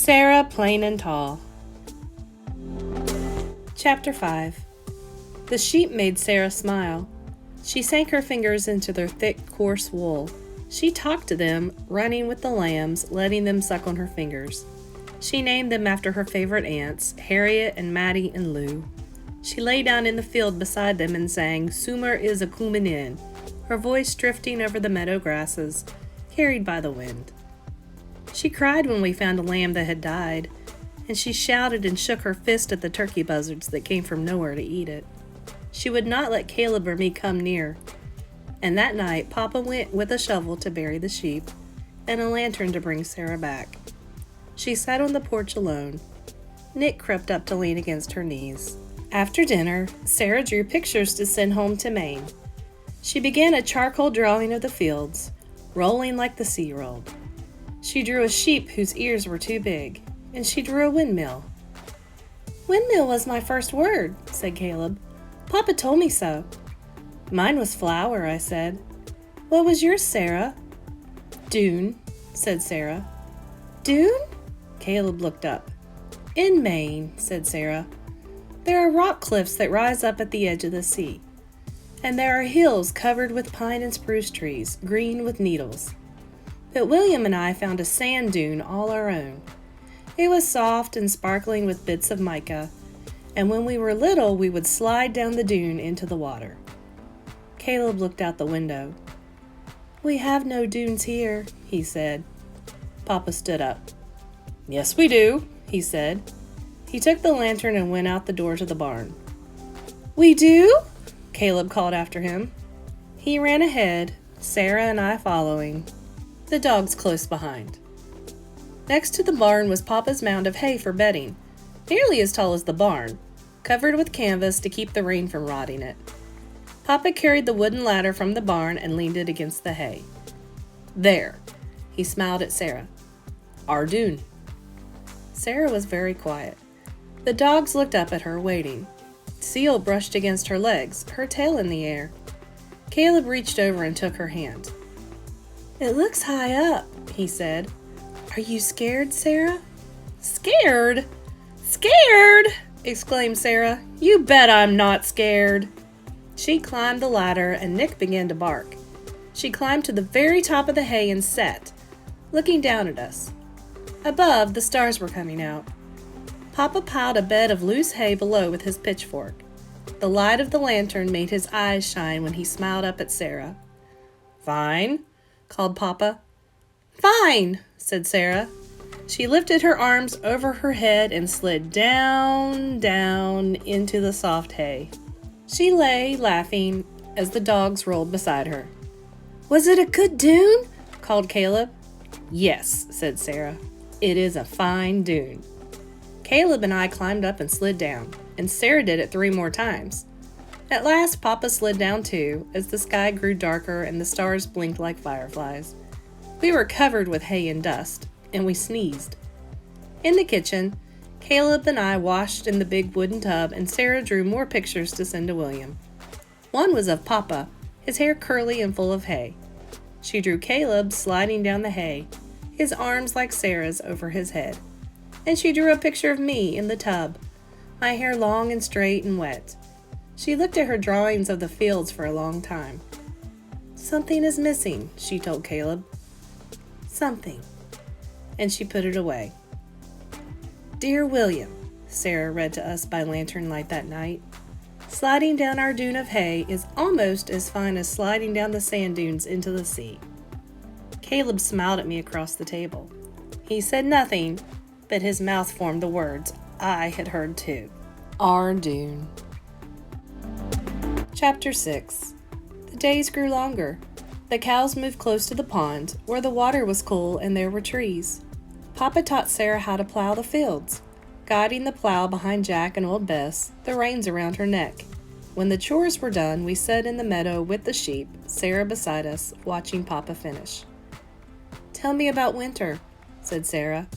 Sarah Plain and Tall. Chapter 5. The sheep made Sarah smile. She sank her fingers into their thick, coarse wool. She talked to them, running with the lambs, letting them suck on her fingers. She named them after her favorite aunts, Harriet and Mattie and Lou. She lay down in the field beside them and sang, "Summer is a coomin' in," her voice drifting over the meadow grasses, carried by the wind. She cried when we found a lamb that had died, and she shouted and shook her fist at the turkey buzzards that came from nowhere to eat it. She would not let Caleb or me come near, and that night Papa went with a shovel to bury the sheep and a lantern to bring Sarah back. She sat on the porch alone. Nick crept up to lean against her knees. After dinner, Sarah drew pictures to send home to Maine. She began a charcoal drawing of the fields, rolling like the sea rolled. She drew a sheep whose ears were too big, and she drew a windmill. "Windmill was my first word," said Caleb. "Papa told me so." "Mine was flower," I said. "What was yours, Sarah?" "Dune," said Sarah. "Dune?" Caleb looked up. "In Maine," said Sarah. "There are rock cliffs that rise up at the edge of the sea, and there are hills covered with pine and spruce trees, green with needles. But William and I found a sand dune all our own. It was soft and sparkling with bits of mica, and when we were little we would slide down the dune into the water." Caleb looked out the window. "We have no dunes here," he said. Papa stood up. "Yes, we do," he said. He took the lantern and went out the door to the barn. "We do?" Caleb called after him. He ran ahead, Sarah and I following, the dogs close behind. Next to the barn was Papa's mound of hay for bedding, nearly as tall as the barn, covered with canvas to keep the rain from rotting it. Papa carried the wooden ladder from the barn and leaned it against the hay. "There," he smiled at Sarah. "Our dune." Sarah was very quiet. The dogs looked up at her, waiting. Seal brushed against her legs, her tail in the air. Caleb reached over and took her hand. "It looks high up," he said. "Are you scared, Sarah?" "Scared? Scared?" exclaimed Sarah. "You bet I'm not scared." She climbed the ladder and Nick began to bark. She climbed to the very top of the hay and sat, looking down at us. Above, the stars were coming out. Papa piled a bed of loose hay below with his pitchfork. The light of the lantern made his eyes shine when he smiled up at Sarah. "Fine," called Papa. "Fine," said Sarah. She lifted her arms over her head and slid down, down into the soft hay. She lay, laughing, as the dogs rolled beside her. "Was it a good dune?" called Caleb. "Yes," said Sarah. "It is a fine dune." Caleb and I climbed up and slid down, and Sarah did it 3 more times. At last, Papa slid down too, as the sky grew darker and the stars blinked like fireflies. We were covered with hay and dust, and we sneezed. In the kitchen, Caleb and I washed in the big wooden tub, and Sarah drew more pictures to send to William. One was of Papa, his hair curly and full of hay. She drew Caleb sliding down the hay, his arms like Sarah's over his head. And she drew a picture of me in the tub, my hair long and straight and wet. She looked at her drawings of the fields for a long time. "Something is missing," she told Caleb. "Something." And she put it away. "Dear William," Sarah read to us by lantern light that night, "sliding down our dune of hay is almost as fine as sliding down the sand dunes into the sea." Caleb smiled at me across the table. He said nothing, but his mouth formed the words I had heard too. Our dune. Chapter 6. The days grew longer. The cows moved close to the pond, where the water was cool and there were trees. Papa taught Sarah how to plow the fields, guiding the plow behind Jack and old Bess, the reins around her neck. When the chores were done, we sat in the meadow with the sheep, Sarah beside us, watching Papa finish. "Tell me about winter," said Sarah.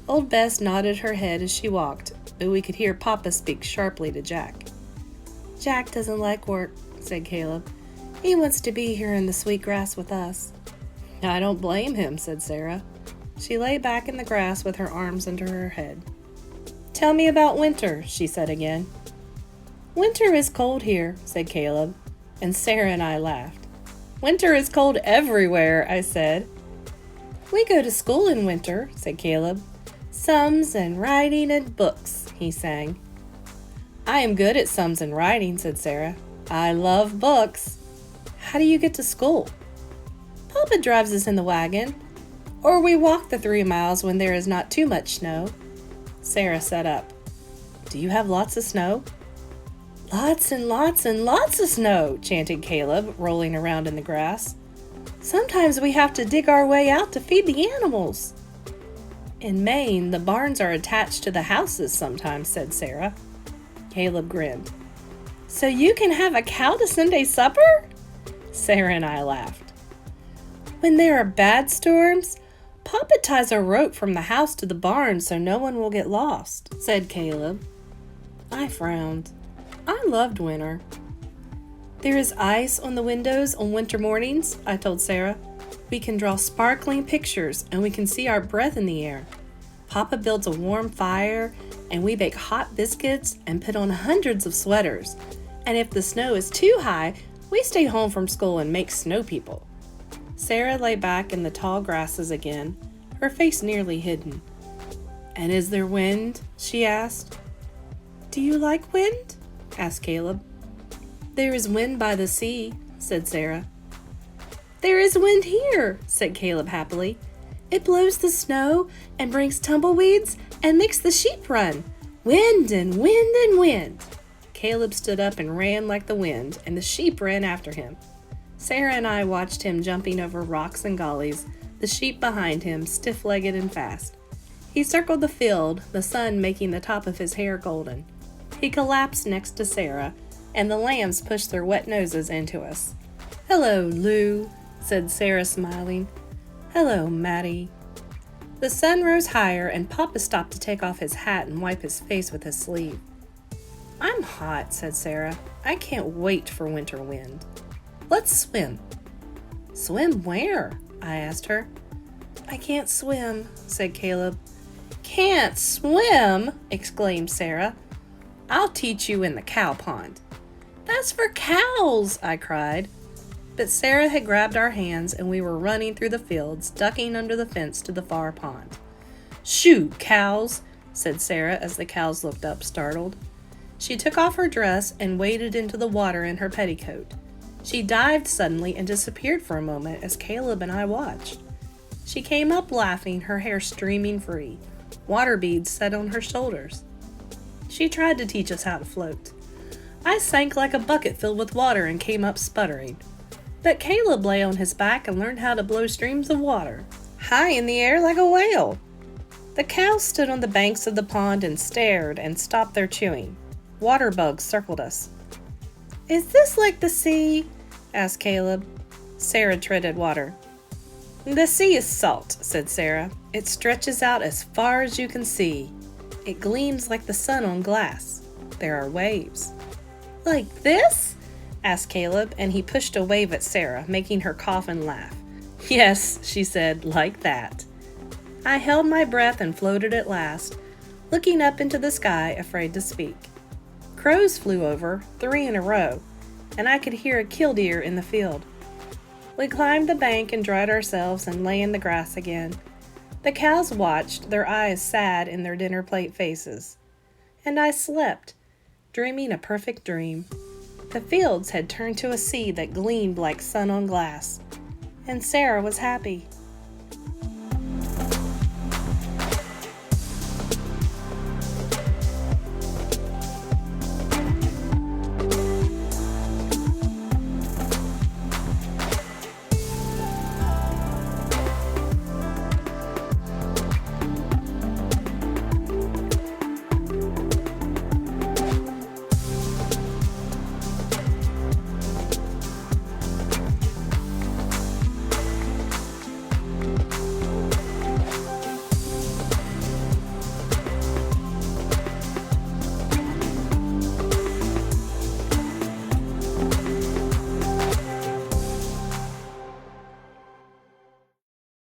Old Bess nodded her head as she walked, but we could hear Papa speak sharply to Jack. "Jack doesn't like work," said Caleb. "He wants to be here in the sweet grass with us." "I don't blame him," said Sarah. She lay back in the grass with her arms under her head. "Tell me about winter," she said again. "Winter is cold here," said Caleb, and Sarah and I laughed. "Winter is cold everywhere," I said. "We go to school in winter," said Caleb. "Sums and writing and books," he sang. "I am good at sums and writing," said Sarah. "I love books." "How do you get to school?" "Papa drives us in the wagon, or we walk the 3 miles when there is not too much snow." Sarah sat up. "Do you have lots of snow?" "Lots and lots and lots of snow," chanted Caleb, rolling around in the grass. "Sometimes we have to dig our way out to feed the animals." "In Maine, the barns are attached to the houses sometimes," said Sarah. Caleb grinned. "So you can have a cow to Sunday supper?" Sarah and I laughed. "When there are bad storms, Papa ties a rope from the house to the barn so no one will get lost," said Caleb. I frowned. I loved winter. "There is ice on the windows on winter mornings," I told Sarah. "We can draw sparkling pictures and we can see our breath in the air. Papa builds a warm fire and we bake hot biscuits and put on hundreds of sweaters. And if the snow is too high, we stay home from school and make snow people." Sarah lay back in the tall grasses again, her face nearly hidden. "And is there wind?" she asked. "Do you like wind?" asked Caleb. "There is wind by the sea," said Sarah. "There is wind here," said Caleb happily. "It blows the snow and brings tumbleweeds and makes the sheep run. Wind and wind and wind." Caleb stood up and ran like the wind, and the sheep ran after him. Sarah and I watched him jumping over rocks and gullies, the sheep behind him, stiff-legged and fast. He circled the field, the sun making the top of his hair golden. He collapsed next to Sarah, and the lambs pushed their wet noses into us. "Hello, Lou," said Sarah, smiling. "Hello, Maddie." The sun rose higher, and Papa stopped to take off his hat and wipe his face with his sleeve. "I'm hot," said Sarah. "I can't wait for winter wind. Let's swim." "Swim where?" I asked her. "I can't swim," said Caleb. "Can't swim!" exclaimed Sarah. "I'll teach you in the cow pond." "That's for cows!" I cried. But Sarah had grabbed our hands and we were running through the fields, ducking under the fence to the far pond. "Shoo, cows!" said Sarah as the cows looked up, startled. She took off her dress and waded into the water in her petticoat. She dived suddenly and disappeared for a moment as Caleb and I watched. She came up laughing, her hair streaming free. Water beads set on her shoulders. She tried to teach us how to float. I sank like a bucket filled with water and came up sputtering. But Caleb lay on his back and learned how to blow streams of water, high in the air like a whale. The cows stood on the banks of the pond and stared and stopped their chewing. Water bugs circled us. "Is this like the sea?" asked Caleb. Sarah treaded water. "The sea is salt," said Sarah. "It stretches out as far as you can see. It gleams like the sun on glass. There are waves." "Like this?" asked Caleb, and he pushed a wave at Sarah, making her cough and laugh. "Yes," she said, "like that." I held my breath and floated at last, looking up into the sky, afraid to speak. Crows flew over, 3 in a row, and I could hear a killdeer in the field. We climbed the bank and dried ourselves and lay in the grass again. The cows watched, their eyes sad in their dinner plate faces. And I slept, dreaming a perfect dream. The fields had turned to a sea that gleamed like sun on glass, and Sarah was happy.